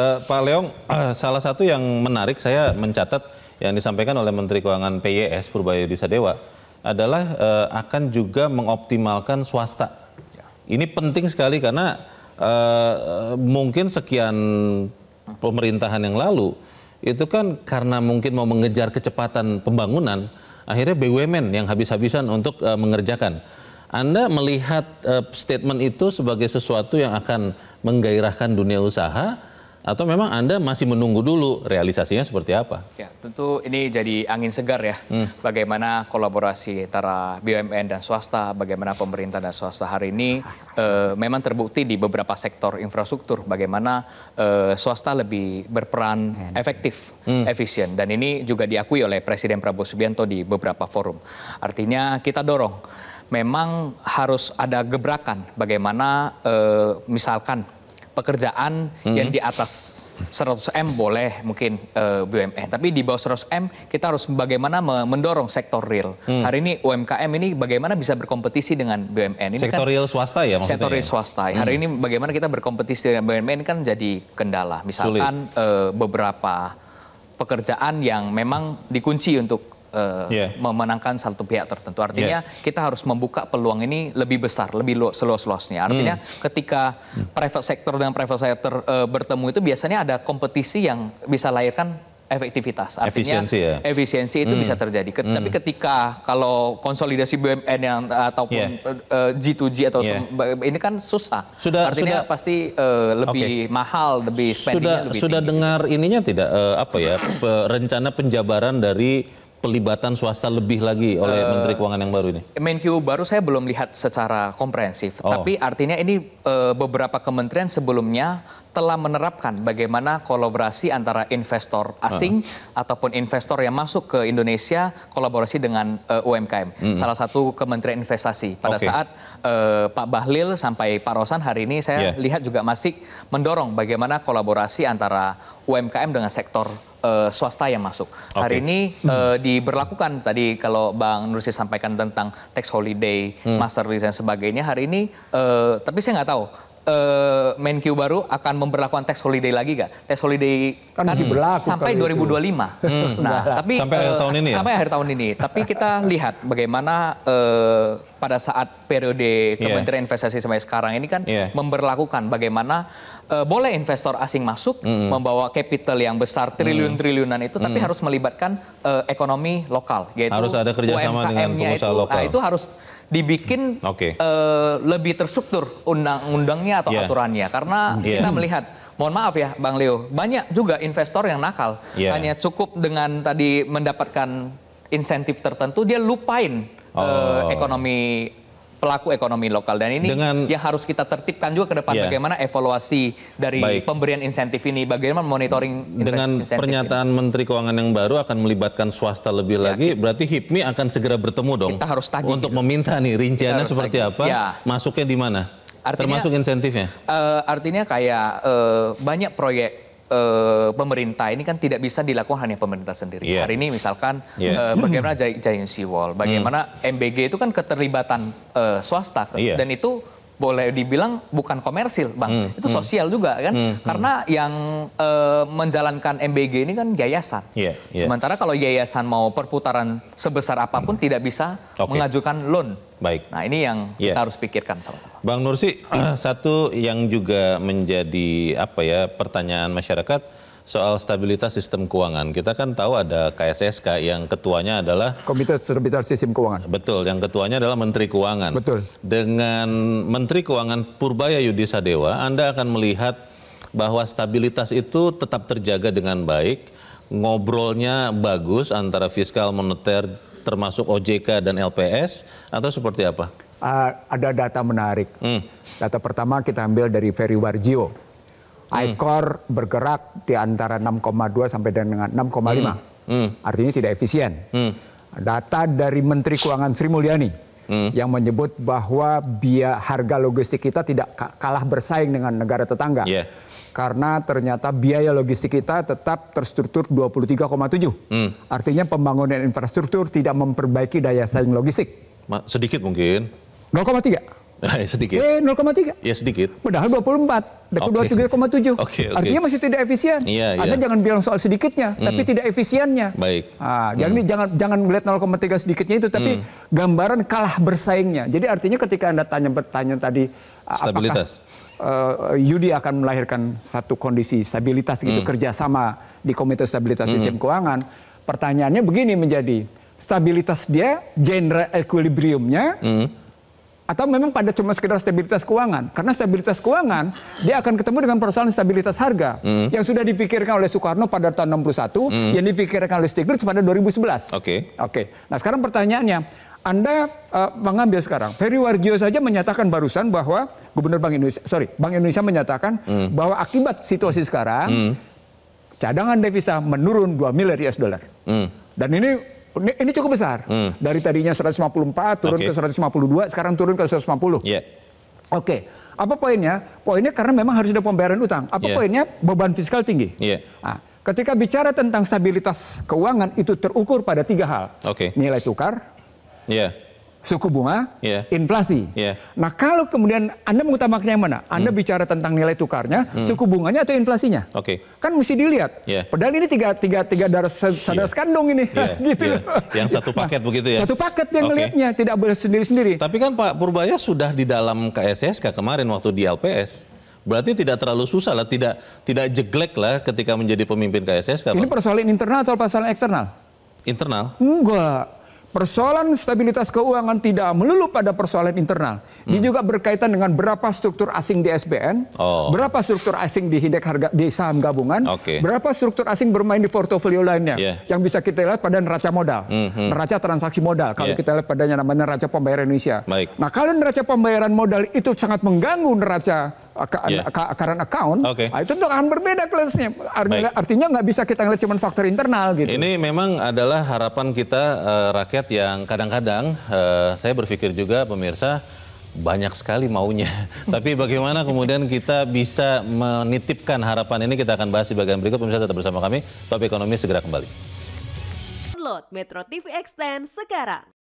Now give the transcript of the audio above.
Pak Leong, salah satu yang menarik saya mencatat yang disampaikan oleh Menteri Keuangan PYS Purbayo Disadewa adalah akan juga mengoptimalkan swasta. Ini penting sekali karena mungkin sekian pemerintahan yang lalu itu kan karena mungkin mau mengejar kecepatan pembangunan, akhirnya BUMN yang habis-habisan untuk mengerjakan. Anda melihat statement itu sebagai sesuatu yang akan menggairahkan dunia usaha, atau memang Anda masih menunggu dulu realisasinya seperti apa? Ya, tentu ini jadi angin segar ya. Bagaimana kolaborasi antara BUMN dan swasta, bagaimana pemerintah dan swasta hari ini memang terbukti di beberapa sektor infrastruktur, bagaimana swasta lebih berperan efektif, efisien. Dan ini juga diakui oleh Presiden Prabowo Subianto di beberapa forum. Artinya kita dorong, memang harus ada gebrakan bagaimana misalkan pekerjaan yang di atas 100M boleh mungkin BUMN, tapi di bawah 100M kita harus bagaimana mendorong sektor real. Hari ini UMKM ini bagaimana bisa berkompetisi dengan BUMN. Ini sektor real swasta ya maksudnya? Sektor real swasta. Hari ini bagaimana kita berkompetisi dengan BUMN ini kan jadi kendala. Misalkan beberapa pekerjaan yang memang dikunci untuk memenangkan satu pihak tertentu. Artinya kita harus membuka peluang ini lebih besar, lebih seluas-luasnya. Artinya ketika private sector dengan private sector bertemu itu biasanya ada kompetisi yang bisa lahirkan efektivitas. Artinya efisiensi itu bisa terjadi. Tapi ketika kalau konsolidasi BUMN yang ataupun G2G atau ini kan susah. Artinya pasti lebih mahal, lebih spendingnya lebih tinggi. Sudah dengar ininya tidak rencana penjabaran dari pelibatan swasta lebih lagi oleh Menteri Keuangan yang baru ini? Menq baru saya belum lihat secara komprehensif, tapi artinya ini beberapa kementerian sebelumnya telah menerapkan bagaimana kolaborasi antara investor asing ataupun investor yang masuk ke Indonesia kolaborasi dengan UMKM. Salah satu Kementerian Investasi. Pada saat Pak Bahlil sampai Pak Rosan hari ini saya lihat juga masih mendorong bagaimana kolaborasi antara UMKM dengan sektor swasta yang masuk. Hari ini diberlakukan tadi kalau Bang Nursi sampaikan tentang tax holiday, master lease dan sebagainya. Hari ini, tapi saya nggak tahu Menq baru akan memberlakukan tax holiday lagi nggak? Tax holiday kan masih berlaku sampai 2025. Nah, tapi sampai akhir tahun ini. Sampai akhir tahun ini. Tapi kita lihat bagaimana pada saat periode Kementerian Investasi sampai sekarang ini kan memberlakukan bagaimana boleh investor asing masuk membawa capital yang besar triliun-triliunan itu, tapi harus melibatkan ekonomi lokal, yaitu harus ada kerjasama dengan pengusaha lokal. Nah, itu harus dibikin lebih terstruktur undang-undangnya atau aturannya, karena kita melihat, mohon maaf ya Bang Leo, banyak juga investor yang nakal, hanya cukup dengan tadi mendapatkan insentif tertentu, dia lupain pelaku ekonomi lokal. Dan ini yang harus kita tertibkan juga ke depan, bagaimana evaluasi dari pemberian insentif ini, bagaimana monitoring dengan pernyataan ini. Menteri Keuangan yang baru akan melibatkan swasta lebih lagi, berarti HIPMI akan segera bertemu dong. Kita harus tagih untuk meminta nih rinciannya seperti apa, masuknya di mana, termasuk insentifnya. Artinya kayak banyak proyek pemerintah ini kan tidak bisa dilakukan hanya pemerintah sendiri. Hari ini misalkan bagaimana Giant Sea Wall, bagaimana MBG itu kan keterlibatan swasta, dan itu boleh dibilang bukan komersil, Bang. Itu sosial juga kan, karena yang menjalankan MBG ini kan yayasan. Sementara kalau yayasan mau perputaran sebesar apapun tidak bisa mengajukan loan. Nah, ini yang kita harus pikirkan sama-sama. Bang Nursi, satu yang juga menjadi pertanyaan masyarakat soal stabilitas sistem keuangan. Kita kan tahu ada KSSK yang ketuanya adalah Komite Stabilitas Sistem Keuangan. Betul, yang ketuanya adalah Menteri Keuangan. Betul. Dengan Menteri Keuangan Purbayo Disadewa, Anda akan melihat bahwa stabilitas itu tetap terjaga dengan baik, ngobrolnya bagus antara fiskal moneter termasuk OJK dan LPS, atau seperti apa? Ada data menarik. Data pertama kita ambil dari Ferry Warjio. ICOR bergerak di antara 6,2 sampai dengan 6,5. Artinya tidak efisien. Data dari Menteri Keuangan Sri Mulyani yang menyebut bahwa harga logistik kita tidak kalah bersaing dengan negara tetangga. Karena ternyata biaya logistik kita tetap terstruktur 23,7. Artinya pembangunan infrastruktur tidak memperbaiki daya saing logistik. Sedikit mungkin. 0,3. Sedikit. 0,3. Ya sedikit. Padahal 24, Oke. 23,7. Oke. Artinya masih tidak efisien. Iya, Anda iya. jangan bilang soal sedikitnya, tapi tidak efisiennya. Baik. Jangan melihat 0,3 sedikitnya itu, tapi gambaran kalah bersaingnya. Jadi artinya ketika Anda tanya tadi, Stabilitas. apakah Yudi akan melahirkan satu kondisi stabilitas gitu, kerjasama di Komite Stabilitas Sistem Keuangan, pertanyaannya begini menjadi, stabilitas dia, genre equilibriumnya, atau memang pada cuma sekedar stabilitas keuangan? Karena stabilitas keuangan, dia akan ketemu dengan persoalan stabilitas harga yang sudah dipikirkan oleh Soekarno pada tahun 61, yang dipikirkan oleh Stiglitz pada 2011. Oke. Nah sekarang pertanyaannya, Anda mengambil sekarang, Ferry Warjio saja menyatakan barusan bahwa Bank Indonesia menyatakan bahwa akibat situasi sekarang, cadangan devisa menurun 2 miliar US dollar. Dan ini cukup besar. Dari tadinya 154 turun ke 152, sekarang turun ke 150. Yeah. Oke. Apa poinnya? Poinnya karena memang harus ada pembayaran utang. Apa poinnya? Beban fiskal tinggi. Yeah. Nah, ketika bicara tentang stabilitas keuangan itu terukur pada 3 hal. Oke. Nilai tukar, suku bunga, inflasi. Nah kalau kemudian Anda mengutamakan yang mana? Anda bicara tentang nilai tukarnya, suku bunganya atau inflasinya? Kan mesti dilihat. Padahal ini tiga darah saudara sekandung ini. Gitu. Yang satu paket begitu ya? Satu paket yang melihatnya, tidak boleh sendiri-sendiri. Tapi kan Pak Purbaya sudah di dalam KSSK kemarin waktu di LPS. Berarti tidak terlalu susah lah, tidak jeglek lah ketika menjadi pemimpin KSSK. Ini persoalan internal atau persoalan eksternal? Internal? Enggak. Persoalan stabilitas keuangan tidak melulu pada persoalan internal. Dia juga berkaitan dengan berapa struktur asing di SBN, berapa struktur asing di indeks harga di saham gabungan, berapa struktur asing bermain di portofolio lainnya. Yang bisa kita lihat pada neraca modal, neraca transaksi modal. Kalau kita lihat padanya namanya neraca pembayaran Indonesia. Nah kalau neraca pembayaran modal itu sangat mengganggu neraca current account, itu akan berbeda kelasnya. Artinya nggak bisa kita ngelihat cuma faktor internal gitu. Ini memang adalah harapan kita rakyat yang kadang-kadang saya berpikir juga pemirsa banyak sekali maunya. Tapi bagaimana kemudian kita bisa menitipkan harapan ini, kita akan bahas di bagian berikut. Pemirsa tetap bersama kami, Top Ekonomi segera kembali. Download Metro TV Extend sekarang.